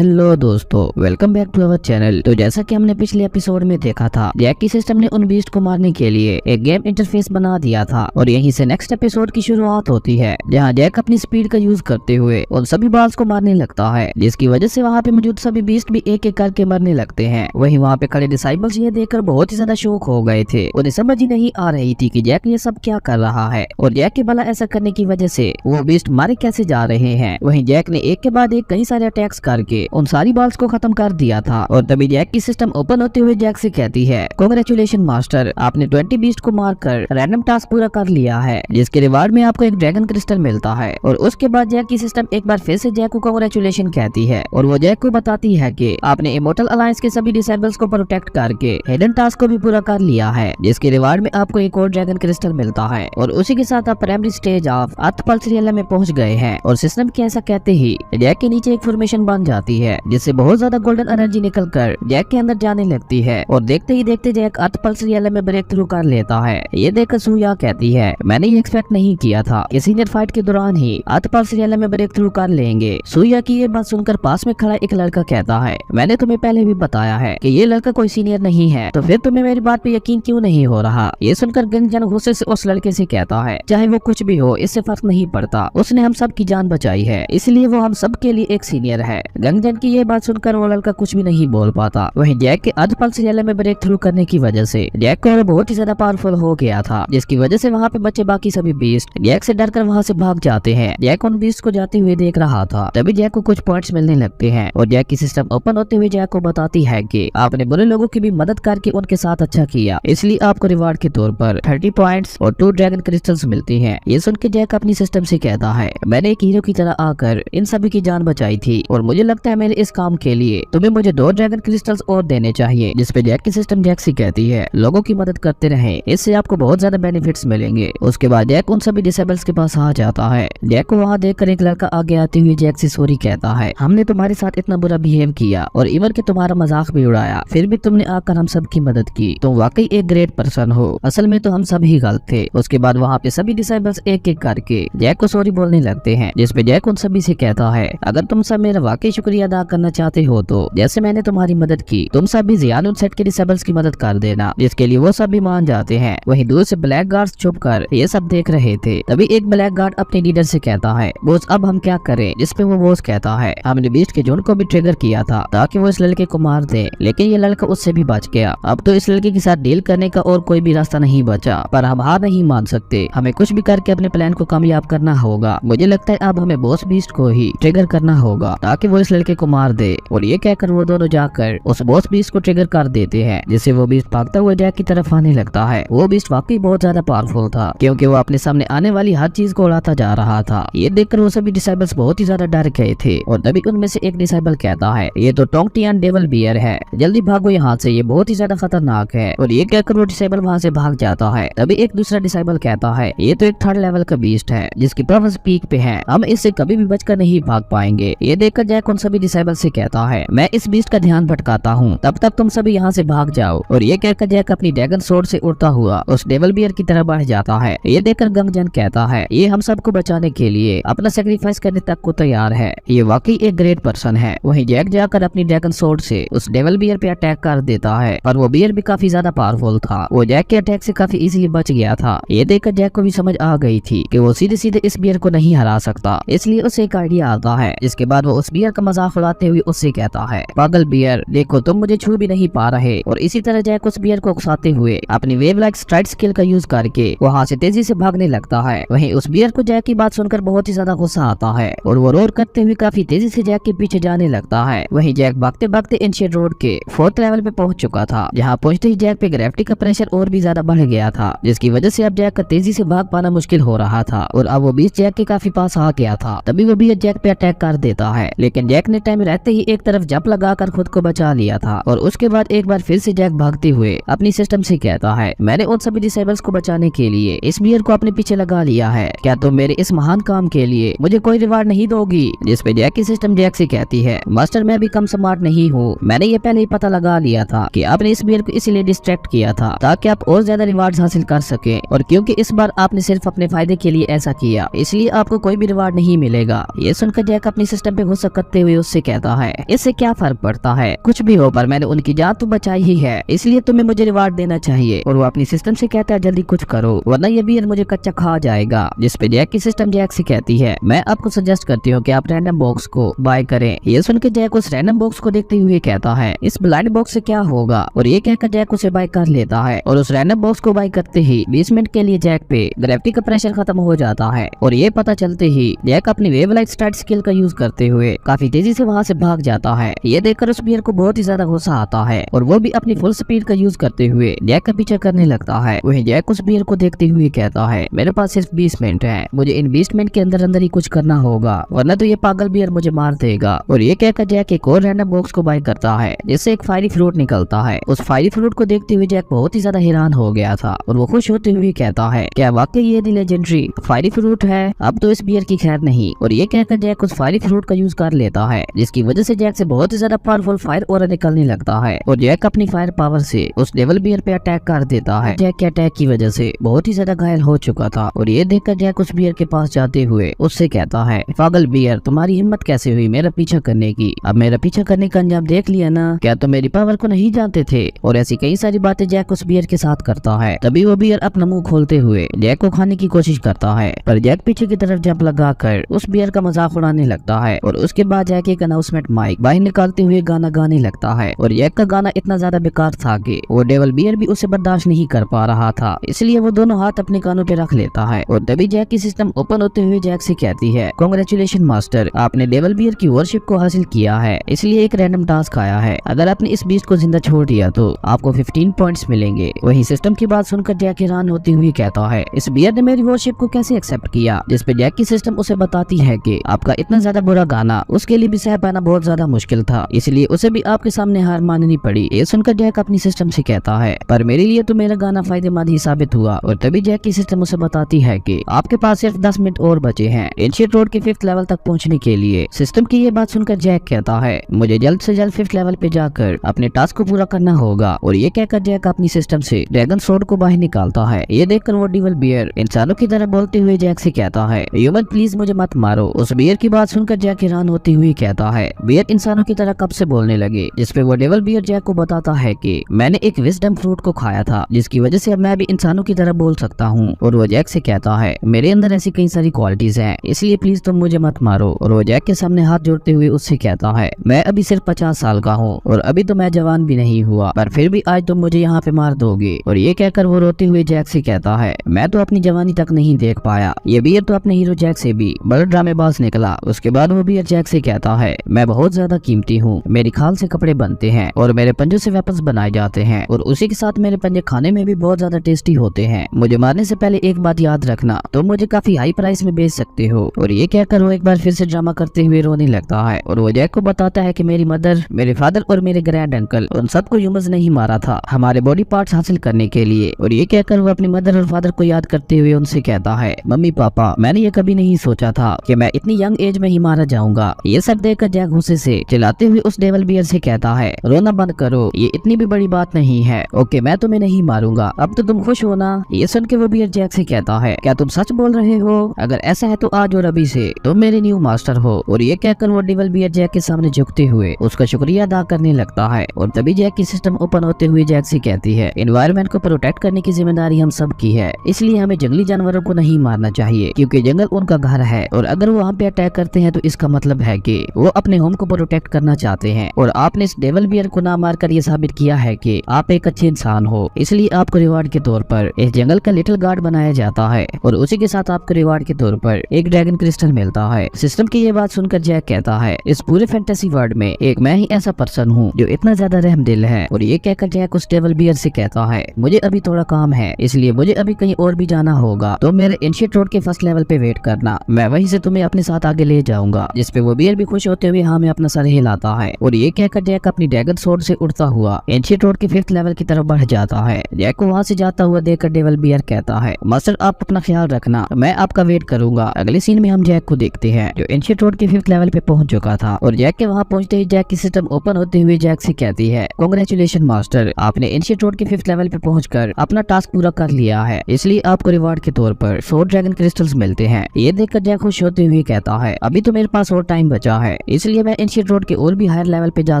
Hello दोस्तों, welcome back to our channel. तो जैसा कि हमने पिछले एपिसोड में देखा था, जैक की सिस्टम ने उन बीस्ट को मारने के लिए एक गेम इंटरफेस बना दिया था और यहीं से नेक्स्ट एपिसोड की शुरुआत होती है, जहां जैक अपनी स्पीड का यूज करते हुए उन सभी बॉल्स को मारने लगता है, जिसकी वजह से वहाँ पे मौजूद सभी बीस्ट भी एक एक करके मरने लगते हैं। वहीं वहाँ पे खड़े डिसाइबल्स ये देखकर बहुत ही ज्यादा शौक हो गए थे। उन्हें समझ ही नहीं आ रही थी कि जैक ये सब क्या कर रहा है और जैक के भला ऐसा करने की वजह से वो बीस्ट मारे कैसे जा रहे हैं। वहीं जैक ने एक के बाद एक कई सारे अटैक्स करके उन सारी बॉल्स को खत्म कर दिया था और तभी जैक की सिस्टम ओपन होते हुए जैक से कहती है, कांग्रेचुलेशन मास्टर, आपने 20 बीस्ट को मारकर रैंडम टास्क पूरा कर लिया है, जिसके रिवार्ड में आपको एक ड्रैगन क्रिस्टल मिलता है। और उसके बाद जैक की सिस्टम एक बार फिर से जैक को कांग्रेचुलेशन कहती है और वो जैक को बताती है कि आपने इमोर्टल अलायंस के सभी डिसेबल्स को प्रोटेक्ट करके हिडन टास्क को भी पूरा कर लिया है, जिसके रिवार्ड में आपको एक और ड्रैगन क्रिस्टल मिलता है। और उसी के साथ आप primary stage of earth pulse real में पहुंच गए हैं। और सिस्टम के ऐसा कहते ही जैक के नीचे एक फॉर्मेशन बन जाती है, जिससे बहुत ज्यादा गोल्डन एनर्जी निकलकर जैक के अंदर जाने लगती है। और देखते ही देखते जैक अर्थ पल्स रियल में ब्रेक थ्रू कर लेता है। ये देखकर सूया कहती है, मैंने ये एक्सपेक्ट नहीं किया था कि सीनियर फाइट के दौरान ही अर्थ पल्स रियल में ब्रेक थ्रू कर लेंगे। सूया की ये बात सुनकर पास में खड़ा एक लड़का कहता है, मैंने तुम्हें पहले भी बताया है कि ये लड़का कोई सीनियर नहीं है, तो फिर तुम्हें मेरी बात पे यकीन क्यों नहीं हो रहा। ये सुनकर गंगजन गुस्से से उस लड़के से कहता है, चाहे वो कुछ भी हो, इससे फर्क नहीं पड़ता, उसने हम सब की जान बचाई है, इसलिए वो हम सब के लिए एक सीनियर है। गंगजन की ये बात सुनकर वो लड़का कुछ भी नहीं बोल पाता। वहीं जैक के अर्थ पल्स रियल में ब्रेक थ्रू करने की वजह से जैक को बहुत ही ज्यादा पावरफुल हो गया था, जिसकी वजह से वहाँ पे बच्चे बाकी सभी बीस्ट जैक से डरकर वहाँ से भाग जाते हैं। जैक उन बीस्ट को जाते हुए देख रहा था, तभी जैक को कुछ पॉइंट्स मिलने लगते हैं और जैक की सिस्टम ओपन होते हुए जैक को बताती है कि आपने बुरे लोगों की भी मदद करके उनके साथ अच्छा किया, इसलिए आपको रिवार्ड के तौर पर 30 पॉइंट्स और 2 ड्रैगन क्रिस्टल्स मिलती हैं। ये सुन के जैक अपनी सिस्टम से कहता है, मैंने एक हीरो की तरह आकर इन सभी की जान बचाई थी और मुझे लगता है मेरे इस काम के लिए तुम्हें मुझे 2 ड्रैगन क्रिस्टल्स और देने चाहिए। जिसपे जैक की सिस्टम जैक से कहती है, लोगों की मदद करते रहे, इससे आपको बहुत ज्यादा बेनिफिट्स मिलेंगे। उसके बाद जैक उन सभी डिसेबल्स के पास आ जाता है। जैक को वहाँ देखकर एक लड़का आगे आते हुए जैक से सॉरी कहता है, हमने तुम्हारे साथ इतना बुरा बिहेव किया और इवन के तुम्हारा मजाक भी उड़ाया, फिर भी तुमने आकर हम सब की मदद की, तुम वाकई एक ग्रेट पर्सन हो, असल में तो हम सब ही गलत थे। उसके बाद वहाँ पे सभी डिसेबल्स एक एक करके जैक को सॉरी बोलने लगते हैं, जिसपे जैक उन सभी से कहता है, अगर तुम सब मेरा वाकई शुक्रिया अदा करना चाहते हो तो जैसे मैंने तुम्हारी मदद की, तुम सब भी जियान सेट के डिसेबल्स की मदद कर देना, जिसके लिए वो सब भी मान जाते हैं। वहीं दूर से ब्लैक गार्ड्स छुपकर ये सब देख रहे थे। तभी एक ब्लैक गार्ड अपने लीडर से कहता है, बॉस अब हम क्या करें। जिसपे वो बॉस कहता है, हमने बीस्ट के झुंड को भी ट्रिगर किया था ताकि वो इस लड़के को मार दे, लेकिन ये लड़का उससे भी बच गया। अब तो इस लड़के के साथ डील करने का और कोई भी रास्ता नहीं बचा, पर हम हार नहीं मान सकते, हमें कुछ भी करके अपने प्लान को कामयाब करना होगा। मुझे लगता है अब हमें बॉस बीस्ट को ही ट्रिगर करना होगा ताकि वो इस लड़के को मार दे। और ये कहकर वो दोनों जाकर उस बॉस बीस्ट को ट्रिगर कर देते हैं, जिससे वो बीस्ट भागता हुआ जैक की तरफ आने लगता है। वो बीस्ट वाकई बहुत ज्यादा पावरफुल था, क्योंकि वो अपने सामने आने वाली हर चीज को उड़ाता जा रहा था। ये देखकर वो सभी डिसेबल्स बहुत ही ज्यादा डर गए थे और तभी उनमें से एक डिसेबल कहता है, ये तो टोंगटियन डेविल बियर है, जल्दी भागो यहाँ से, ये बहुत ही ज्यादा खतरनाक है। और ये कहकर वो डिसेबल वहाँ से भाग जाता है। तभी एक दूसरा डिसेबल कहता है, ये तो एक 3rd लेवल का बीस्ट है जिसकी पावर्स पीक पे है, हम इससे कभी भी बचकर नहीं भाग पाएंगे। ये देखकर जैक उन सभी डिसेबल से कहता है, मैं इस बीस्ट का ध्यान भटकाता हूँ, तब तक तुम सभी यहाँ से भाग जाओ। और ये कहकर जैक अपनी ड्रैगन सोर्ड से उड़ता हुआ उस डेविल बियर की तरफ बढ़ जाता है। ये देखकर गंगजन कहता है, ये हम सबको बचाने के लिए अपना सेक्रीफाइस करने तक को तैयार है, ये वाकई एक ग्रेट पर्सन है। वहीं जैक जाकर अपनी ड्रैगन सोर्ड से उस डेविल बियर पे अटैक कर देता है, पर वो बियर भी काफी ज्यादा पावरफुल था, वो जैक के अटैक से काफी इजीली बच गया था। ये देखकर जैक को भी समझ आ गई थी कि वो सीधे सीधे इस बियर को नहीं हरा सकता, इसलिए उसे एक आइडिया आता है। जिसके बाद वो उस बियर का मजाक उड़ाते हुए उससे कहता है, पागल बियर, देखो तुम मुझे छू भी नहीं पा रहे। और इसी तरह जैक उस बियर को उकसाते हुए अपनी वेव लाइक स्ट्राइड स्किल का यूज करके वहाँ से तेजी से भागने लगता है। वहीं उस बियर को जैक की बात सुनकर बहुत ही ज्यादा गुस्सा आता है और वो रोड करते हुए काफी तेजी से जैक के पीछे जाने लगता है। वहीं जैक भागते भागते एंशिएंट रोड के 4th लेवल पे पहुंच चुका था, जहाँ पहुंचते ही जैक पे ग्रेविटी का प्रेशर और भी ज्यादा बढ़ गया था, जिसकी वजह से अब जैक का तेजी से भाग पाना मुश्किल हो रहा था। और अब वो बीस्ट जैक के काफी पास आ गया था। तभी वो भी जैक पे अटैक कर देता है, लेकिन जैक ने टाइम रहते ही एक तरफ जंप लगाकर खुद को बचा लिया था। और उसके बाद एक बार फिर से जैक भागते हुए अपनी सिस्टम से कहता है, मैंने उन सभी डिसेबल्स को बचाने के लिए इस बियर को अपने पीछे लगा लिया है, क्या तुम मेरे इस महान काम के लिए मुझे कोई रिवार्ड नहीं दोगी। जिसपे जैक की सिस्टम जैक से कहती है, मास्टर मैं भी कम स्मार्ट नहीं हूँ, मैंने ये पहले ही पता लगा लिया था कि आपने इस बियर को इसीलिए डिस्ट्रैक्ट किया था ताकि आप और ज्यादा रिवार्ड हासिल कर सके, और क्योंकि इस बार आपने सिर्फ अपने फायदे के लिए ऐसा किया, इसलिए आपको कोई भी रिवार्ड नहीं मिलेगा। ये सुनकर जैक अपनी सिस्टम पे गुस्सा करते हुए उससे कहता है इससे क्या फर्क पड़ता है, कुछ भी हो पर मैंने उनकी जान तो बचाई ही है, इसलिए तुम्हें मुझे रिवार्ड देना चाहिए। और वो अपनी सिस्टम से कहता है जल्दी कुछ करो वरना ये बियर मुझे कच्चा खा जाएगा। जिसपे जैक की सिस्टम जैक से कहती है मैं आपको सजेस्ट करती हूँ कि आप रैंडम बॉक्स को बाय करें। ये सुन के जैक उस रैंडम बॉक्स को देखते हुए कहता है इस ब्लाइंड बॉक्स से क्या होगा, और ये कहकर जैक उसे बाय कर लेता है। और उस रैंडम बॉक्स को बाय करते ही 20 मिनट के लिए जैक पे ग्रेविटी का प्रेशर खत्म हो जाता है। और ये पता चलते ही जैक अपनी वेव लाइट स्टार्ट स्किल का यूज करते हुए काफी तेजी से वहाँ से भाग जाता है। ये देखकर उस बियर को बहुत ही ज्यादा गुस्सा आता है और वो भी अपनी फुल स्पीड का यूज करते हुए जैक का पीछा करने लगता है। वहीं जैक उस बियर को देखते हुए कहता है मेरे पास सिर्फ 20 मिनट है, मुझे इन 20 मिनट के अंदर अंदर ही कुछ करना होगा वरना तो ये पागल बियर मुझे मार देगा। और ये कहकर जैक एक और रैंडम बॉक्स को बाय करता है जिससे एक फायरी फ्रूट निकलता है। उस फायरी फ्रूट को देखते हुए जैक बहुत ही ज्यादा हैरान हो गया था और वो खुश होते हुए कहता है क्या वाकई ये लेजेंडरी फायरी फ्रूट है, अब तो इस बियर की खैर नहीं। और ये कहकर जैक उस फायरी फ्रूट का यूज कर लेता है जिसकी वजह से जैक से बहुत ही ज्यादा पावरफुल फायर ऑरा निकलने लगता है और जैक अपनी फायर पावर से उस डेविल बियर पे अटैक कर देता है। जैक के अटैक की वजह से बहुत ही ज्यादा घायल हो चुका था और ये देखकर जैक उस बियर के पास जाते हुए उससे कहता है पागल बियर तुम्हारी हिम्मत कैसे हुई मेरा पीछा करने की, अब मेरा पीछा करने का अंजाम देख लिया ना, क्या तुम मेरी पावर को नहीं जानते थे। और ऐसी कई सारी बातें जैक उस बियर के साथ करता है। तभी वो बियर अपना मुंह खोलते हुए जैक को खाने की कोशिश करता है पर जैक पीछे की तरफ जंप लगाकर उस बियर का मजाक उड़ाने लगता है। और उसके बाद जैक एक अनाउंसमेंट माइक बाहर निकालते हुए गाना गाने लगता है और जैक का गाना इतना ज्यादा बेकार था कि वो डेविल बियर भी उसे बर्दाश्त नहीं कर पा रहा था, इसलिए वो दोनों हाथ अपने कानों पे रख लेता है। और तभी जैक की सिस्टम ओपन होते हुए जैक से कहती है कांग्रेचुलेशन मास्टर, आपने डेविल बियर की वॉरशिप को हासिल किया है, इसलिए एक रैंडम टास्क आया है, अगर आपने इस बीस्ट को जिंदा छोड़ दिया तो आपको 15 पॉइंट्स मिलेंगे। वही सिस्टम की बात सुनकर जैक हैरान होती हुई कहता है इस बियर ने मेरी वॉरशिप को कैसे एक्सेप्ट किया। जिसपे जैक की सिस्टम उसे बताती है कि आपका इतना ज्यादा बुरा गाना उसके लिए भी सह पाना बहुत ज्यादा मुश्किल था, इसलिए उसे भी आपके सामने हार माननी पड़ी। ये सुनकर जैक अपनी सिस्टम से कहता है पर मेरे लिए तो मेरा गाना फायदेमंद ही साबित हुआ। और तभी जैक की सिस्टम उसे बताती है कि आपके पास सिर्फ 10 मिनट और बचे हैं एंशिएंट रोड के 5th लेवल तक पहुंचने के लिए। सिस्टम की ये बात सुनकर जैक कहता है मुझे जल्द से जल्द 5th लेवल पे जाकर अपने टास्क को पूरा करना होगा। और ये कहकर जैक अपनी सिस्टम से ड्रैगन स्वॉर्ड को बाहर निकालता है। ये देखकर वो डेविल बियर इंसानों की तरह बोलते हुए जैक से कहता है ह्यूमन प्लीज मुझे मत मारो। उस बियर की बात सुनकर जैक हैरान होती हुई कहता है बियर इंसानों की तरह कब से बोलने लगे। जिसपे वो डेविल बियर जैक को बताता है कि मैंने एक विजडम फ्रूट को खाया था जिसकी वजह से अब मैं भी इंसानों की तरह बोल सकता हूँ। और वो जैक से कहता है मेरे अंदर ऐसी कई सारी क्वालिटीज हैं, इसलिए प्लीज तुम मुझे मत मारो। और वो जैक के सामने हाथ जोड़ते हुए उससे कहता है मैं अभी सिर्फ 50 साल का हूँ और अभी तो मैं जवान भी नहीं हुआ, पर फिर भी आज तुम मुझे यहाँ पे मार दोगे। और ये कहकर वो रोते हुए जैक से कहता है मैं तो अपनी जवानी तक नहीं देख पाया। ये बियर तो अपने हीरो जैक से भी बड़ा ड्रामेबाज निकला। उसके बाद वो बियर जैक से कहता है मैं बहुत ज्यादा कीमती हूँ, मेरी खाल से कपड़े बनते हैं और मेरे पंजों से वेपन्स बनाए जाते हैं और उसी के साथ मेरे पंजे खाने में भी बहुत ज्यादा टेस्टी होते हैं। मुझे मारने से पहले एक बात याद रखना, तुम मुझे काफी हाई प्राइस में बेच सकते हो। और ये कहकर वो एक बार फिर से ड्रामा करते हुए रोने लगता है और वो जैक को बताता है कि मेरी मदर, मेरे फादर और मेरे ग्रैंड अंकल उन सबको ह्यूमंस ने ही मारा था हमारे बॉडी पार्ट्स हासिल करने के लिए। और ये कहकर वो अपनी मदर और फादर को याद करते हुए उनसे कहता है मम्मी पापा मैंने ये कभी नहीं सोचा था कि मैं इतनी यंग एज में ही मारा जाऊंगा। ये सब देखकर जैक गुस्से से चिल्लाते हुए उस डेविल बियर से कहता है रोना बंद करो, ये इतनी भी बड़ी बात नहीं है, ओके मैं तुम्हें नहीं मारूंगा, अब तो तुम खुश हो ना। ये सुन के वो बियर जैक से कहता है क्या तुम सच बोल रहे हो, अगर ऐसा है तो आज और अभी से तुम मेरे न्यू मास्टर हो। और ये कहकर वो डेविल बियर जैक के सामने झुकते हुए उसका शुक्रिया अदा करने लगता है। और तभी जैक की सिस्टम ओपन होते हुए जैक से कहती है एनवायरमेंट को प्रोटेक्ट करने की जिम्मेदारी हम सब की है, इसलिए हमें जंगली जानवरों को नहीं मारना चाहिए क्योंकि जंगल उनका घर है और अगर वो वहाँ पे अटैक करते हैं तो इसका मतलब है कि वो अपने होम को प्रोटेक्ट करना चाहते हैं। और आपने इस डेविल बियर को ना मारकर ये साबित किया है कि आप एक अच्छे इंसान हो, इसलिए आपको रिवार्ड के तौर पर इस जंगल का लिटिल गार्ड बनाया जाता है और उसी के साथ आपको रिवार्ड के तौर पर एक ड्रैगन क्रिस्टल मिलता है। सिस्टम की ये बात सुनकर जैक कहता है इस पूरे फैंटेसी वर्ल्ड में एक मैं ही ऐसा पर्सन हूँ जो इतना ज्यादा रहमदिल है। और ये कहकर जैक उस डेविल बियर से कहता है मुझे अभी थोड़ा काम है, इसलिए मुझे अभी कहीं और भी जाना होगा, तो मेरे एंशिएंट रोड के 1st लेवल पे वेट करना, मैं वहीं से तुम्हें अपने साथ आगे ले जाऊंगा। जिसपे वो बियर भी खुश होते हुए हाँ में अपना सर हिलाता है। और ये कहकर जैक अपनी ड्रैगन स्वॉर्ड से उड़ता हुआ एंशिएंट रोड के 5th लेवल की तरफ बढ़ जाता है। जैक को वहाँ से जाता हुआ देखकर डेविल बियर कहता है मास्टर आप अपना ख्याल रखना, मैं आपका वेट करूंगा। अगले सीन में हम जैक को देखते हैं जो एंशिएंट रोड के 5th लेवल पे पहुंच चुका था। और जैक के वहाँ पहुंचते ही जैक की सिस्टम ओपन होते हुए जैक से कहती है कांग्रेचुलेशन मास्टर, आपने एंशिएंट रोड के 5th लेवल पे पहुंचकर अपना टास्क पूरा कर लिया है, इसलिए आपको रिवार्ड के तौर पर 4 ड्रैगन क्रिस्टल्स मिलते हैं। ये देखकर जैक खुश होते हुए कहता है अभी तो मेरे पास और टाइम बचा है, है, इसलिए मैं एंशिएंट रोड के और भी हायर लेवल पे जा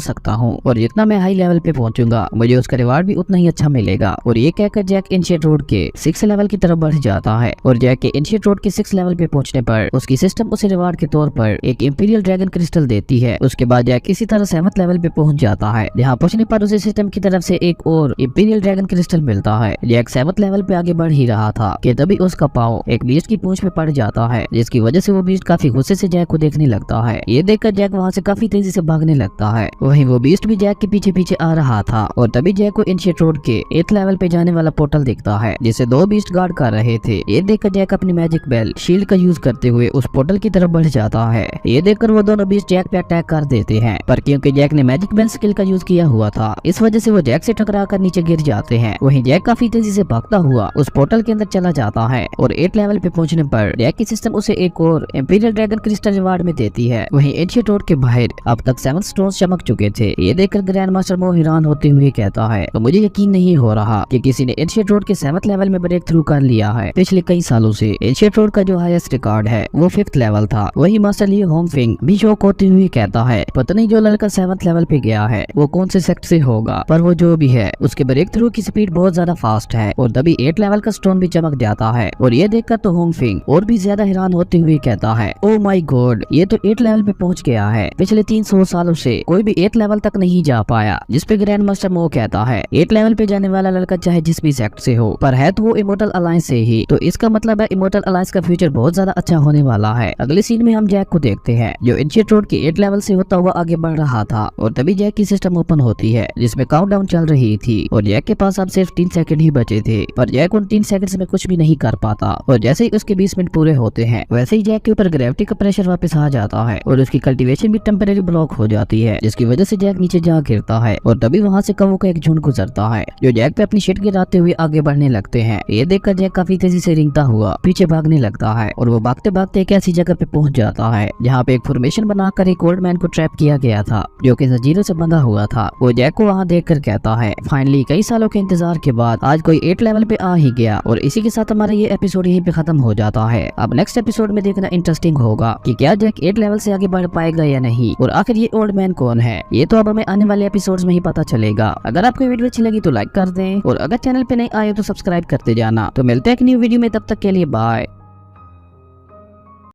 सकता हूँ और जितना मैं हाई लेवल पे पहुंचूंगा मुझे उसका रिवार्ड भी उतना ही अच्छा मिलेगा। और ये कहकर जैक एंशिएंट रोड के 6 लेवल की तरफ बढ़ जाता है और जैक के एंशिएंट रोड के 6 लेवल पे पहुंचने पर उसकी सिस्टम उसे रिवार्ड के तौर पर एक इंपीरियल ड्रैगन क्रिस्टल देती है। उसके बाद जैक इसी तरह 7th लेवल पे पहुंच जाता है, जहाँ पहुंचने पर उसे सिस्टम की तरफ से एक और इंपीरियल ड्रैगन क्रिस्टल मिलता है। जैक 7th लेवल पे आगे बढ़ ही रहा था कि तभी उसका पाँव एक बीस्ट की पूंछ में पड़ जाता है, जिसकी वजह से वो बीस्ट काफी गुस्से से जैक को देखने लगता है। ये देखकर जैक वहाँ से काफी तेजी से भागने लगता है। वहीं वो बीस्ट भी जैक के पीछे पीछे आ रहा था और तभी जैक को एंशिएंट रोड के 8th लेवल पे जाने वाला पोर्टल दिखता है, जिसे 2 बीस्ट गार्ड कर रहे थे। ये देखकर जैक अपनी मैजिक बेल शील्ड का यूज करते हुए उस पोर्टल की तरफ बढ़ जाता है। ये देखकर वो दोनों बीस्ट जैक पे अटैक कर देते हैं, पर क्योंकि जैक ने मैजिक बेल स्किल का यूज किया हुआ था, इस वजह से वो जैक से टकरा कर नीचे गिर जाते हैं। वहीं जैक काफी तेजी से भागता हुआ उस पोर्टल के अंदर चला जाता है और 8th लेवल पे पहुंचने पर जैक की सिस्टम उसे एक और इंपीरियल ड्रैगन क्रिस्टल रिवार्ड में देती है। वहीं एंशिएंट रोड के बाहर अब तक 7 स्टोन्स चमक चुके थे। ये देखकर ग्रैंड मास्टर मो हैरान होते हुए कहता है, तो मुझे यकीन नहीं हो रहा कि किसी ने एंशिएंट रोड के 7th लेवल में ब्रेक थ्रू कर लिया है। पिछले कई सालों से एंशिएंट रोड का जो हाईएस्ट रिकॉर्ड है वो 5th लेवल था। वही मास्टर ली होंगफिंग भी शौक होते हुए कहता है, पता नहीं जो लड़का 7th लेवल पे गया है वो कौन से सेक्ट से होगा, पर वो जो भी है उसके ब्रेक थ्रू की स्पीड बहुत ज्यादा फास्ट है। और तभी 8th लेवल का स्टोन भी चमक जाता है और ये देखकर तो होंगफिंग और भी ज्यादा हैरान होते हुए कहता है, ओ माय गॉड, ये तो 8th लेवल पे पहुंच गया है। पिछले 300 सालों से कोई भी 8th लेवल तक नहीं जा पाया। जिस पे ग्रैंड मास्टर मो कहता है, 8th लेवल पे जाने वाला लड़का चाहे जिस भी सेक्ट से हो, पर है तो वो इमोर्टल अलायंस से ही, तो इसका मतलब है इमोर्टल अलायंस का फ्यूचर बहुत ज्यादा अच्छा होने वाला है। अगले सीन में हम जैक को देखते हैं जो एंशिएंट रोड के 8th लेवल से होता हुआ आगे बढ़ रहा था और तभी जैक की सिस्टम ओपन होती है जिसमें काउंटडाउन चल रही थी और जैक के पास अब सिर्फ 3 सेकंड ही बचे थे, पर जैक उन 3 सेकंड्स में कुछ भी नहीं कर पाता। और जैसे ही उसके 20 मिनट पूरे होते हैं वैसे ही जैक के ऊपर ग्रेविटी का प्रेशर वापस आ जाता है और उसकी कल्टीवेशन भी टेम्परेरी ब्लॉक हो जाती है, जिसकी वजह से जैक नीचे जा गिरता है। और तभी वहाँ से कौवों का एक झुंड गुजरता है जो जैक पे अपनी शिट गिराते हुए आगे बढ़ने लगते हैं। ये देखकर जैक काफी तेजी से रेंगता हुआ पीछे भागने लगता है और वो भागते भागते एक ऐसी जगह पे पहुंच जाता है जहाँ पे एक फॉर्मेशन बनाकर एक ओल्ड मैन को ट्रैप किया गया था जो कि जंजीरों से बंधा हुआ था। वो जैक को वहाँ देखकर कहता है, फाइनली कई सालों के इंतजार के बाद आज कोई 8th लेवल पे आ ही गया। और इसी के साथ हमारा ये एपिसोड यहीं पे खत्म हो जाता है। अब नेक्स्ट एपिसोड में देखना इंटरेस्टिंग होगा कि क्या जैक 8th लेवल से आगे बढ़ पाएगा या नहीं, और आखिर ये ओल्ड मैन कौन है, ये तो अब हमें आने वाले एपिसोड्स में ही पता चलेगा। अगर आपको वीडियो अच्छी लगी तो लाइक कर दें और अगर चैनल पे नहीं आए तो सब्सक्राइब करते जाना। तो मिलते हैं एक न्यू वीडियो में, तब तक के लिए बाय।